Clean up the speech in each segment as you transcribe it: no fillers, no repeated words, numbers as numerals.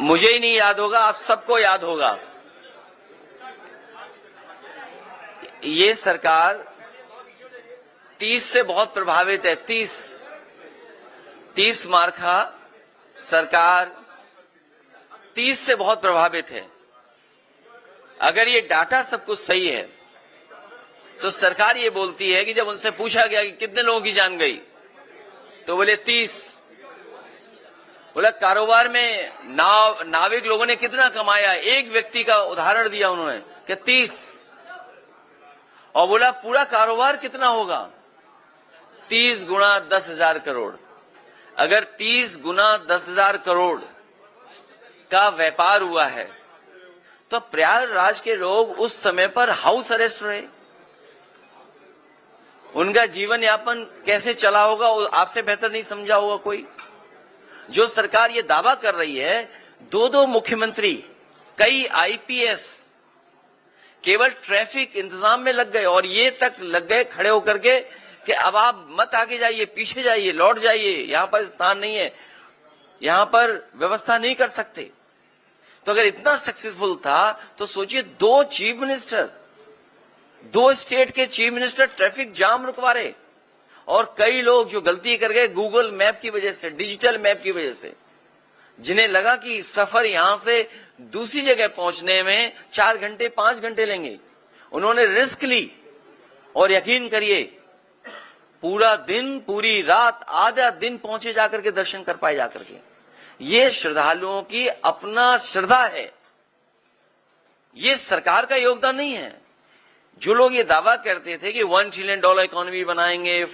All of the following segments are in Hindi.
मुझे ही नहीं याद होगा, आप सबको याद होगा। ये सरकार 30 से बहुत प्रभावित है। 30 मार्का सरकार 30 से बहुत प्रभावित है। अगर ये डाटा सब कुछ सही है तो सरकार ये बोलती है कि जब उनसे पूछा गया कि कितने लोगों की जान गई तो बोले 30। बोला कारोबार में नाविक लोगों ने कितना कमाया, एक व्यक्ति का उदाहरण दिया उन्होंने कि 30। और बोला पूरा कारोबार कितना होगा, 30 गुणा 10,000 करोड़। अगर 30 गुना 10,000 करोड़ का व्यापार हुआ है तो प्रयागराज के लोग उस समय पर हाउस अरेस्ट रहे। उनका जीवन यापन कैसे चला होगा आपसे बेहतर नहीं समझा होगा कोई। जो सरकार ये दावा कर रही है, दो मुख्यमंत्री, कई आईपीएस केवल ट्रैफिक इंतजाम में लग गए और ये तक लग गए खड़े होकर के कि अब आप मत आगे जाइए, पीछे जाइए, लौट जाइए, यहां पर स्थान नहीं है, यहां पर व्यवस्था नहीं कर सकते। तो अगर इतना सक्सेसफुल था तो सोचिए 2 चीफ मिनिस्टर, 2 स्टेट के चीफ मिनिस्टर ट्रैफिक जाम रुकवा रहे। और कई लोग जो गलती कर गए गूगल मैप की वजह से, डिजिटल मैप की वजह से, जिन्हें लगा कि सफर यहां से दूसरी जगह पहुंचने में 4 घंटे 5 घंटे लेंगे, उन्होंने रिस्क ली। और यकीन करिए पूरा दिन, पूरी रात, आधा दिन पहुंचे जाकर के दर्शन कर पाए जाकर के। ये श्रद्धालुओं की अपना श्रद्धा है, ये सरकार का योगदान नहीं है। जो लोग ये दावा करते थे कि $1 ट्रिलियन इकोनॉमी बनाएंगे,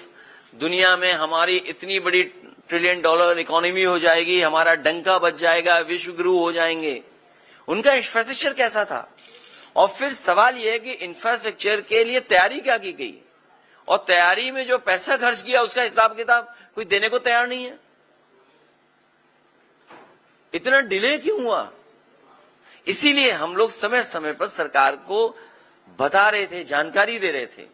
दुनिया में हमारी इतनी बड़ी $1 ट्रिलियन इकोनॉमी हो जाएगी, हमारा डंका बच जाएगा, विश्व गुरु हो जाएंगे, उनका इंफ्रास्ट्रक्चर कैसा था? और फिर सवाल यह है कि इंफ्रास्ट्रक्चर के लिए तैयारी क्या की गई और तैयारी में जो पैसा खर्च किया उसका हिसाब किताब कोई देने को तैयार नहीं है। इतना डिले क्यों हुआ? इसीलिए हम लोग समय समय पर सरकार को बता रहे थे, जानकारी दे रहे थे। सर,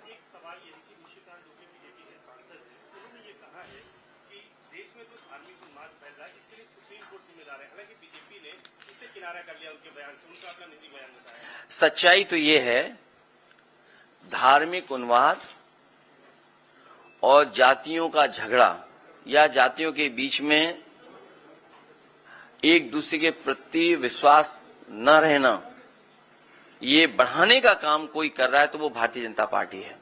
एक सवाल ये है कि निशिकांत जो बीजेपी के सांसद हैं, उन्होंने ये कहा है कि देश में जो धार्मिक उन्माद फैल रहा है इसके लिए सुप्रीम कोर्ट जिम्मेदार है। हालांकि बीजेपी ने इससे किनारा कर लिया उनके बयान से, उनका अपना निजी बयान बताया। सच्चाई तो ये है, धार्मिक उन्माद और जातियों का झगड़ा या जातियों के बीच में एक दूसरे के प्रति विश्वास न रहना, ये बढ़ाने का काम कोई कर रहा है तो वो भारतीय जनता पार्टी है।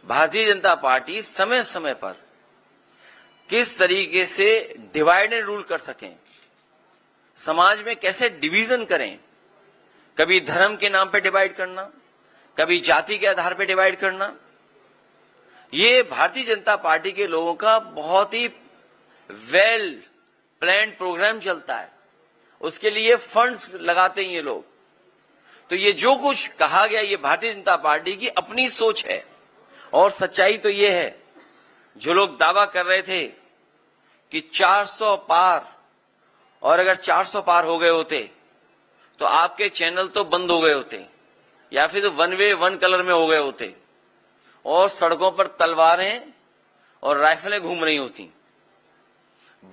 भारतीय जनता पार्टी समय समय पर किस तरीके से डिवाइड एंड रूल कर सकें, समाज में कैसे डिवीजन करें, कभी धर्म के नाम पे डिवाइड करना, कभी जाति के आधार पे डिवाइड करना, ये भारतीय जनता पार्टी के लोगों का बहुत ही वेल प्लान्ड प्रोग्राम चलता है। उसके लिए फंड्स लगाते हैं ये लोग। तो ये जो कुछ कहा गया ये भारतीय जनता पार्टी की अपनी सोच है। और सच्चाई तो ये है, जो लोग दावा कर रहे थे कि 400 पार, और अगर 400 पार हो गए होते तो आपके चैनल तो बंद हो गए होते या फिर तो 1 वे 1 कलर में हो गए होते और सड़कों पर तलवारें और राइफलें घूम रही होती।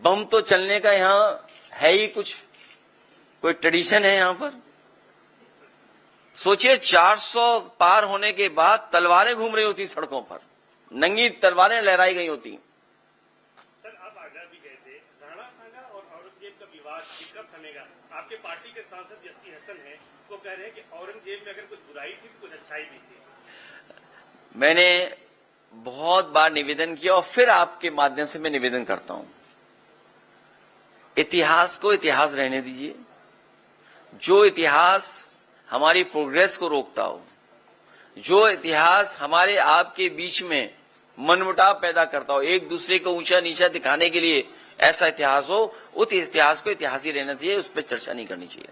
बम तो चलने का यहां है ही कुछ, कोई ट्रेडिशन है यहां पर? सोचिए 400 पार होने के बाद तलवारें घूम रही होती सड़कों पर, नंगी तलवारें लहराई गई होती। सर, आप आगरा भी गए थे, राणा सांगा और औरंगजेब का विवाद कब थमेगा? आपके पार्टी के सांसद एसपी हसन हैं, वो कह रहे हैं कि औरंगजेब में अगर कुछ बुराई थी कुछ अच्छाई भी थी। मैंने बहुत बार निवेदन किया और फिर आपके माध्यम से मैं निवेदन करता हूं, इतिहास को इतिहास रहने दीजिए। जो इतिहास हमारी प्रोग्रेस को रोकता हो, जो इतिहास हमारे आपके बीच में मनमुटाव पैदा करता हो, एक दूसरे को ऊंचा नीचा दिखाने के लिए ऐसा इतिहास हो, उस इतिहास को इतिहास ही रहना चाहिए, उस पर चर्चा नहीं करनी चाहिए।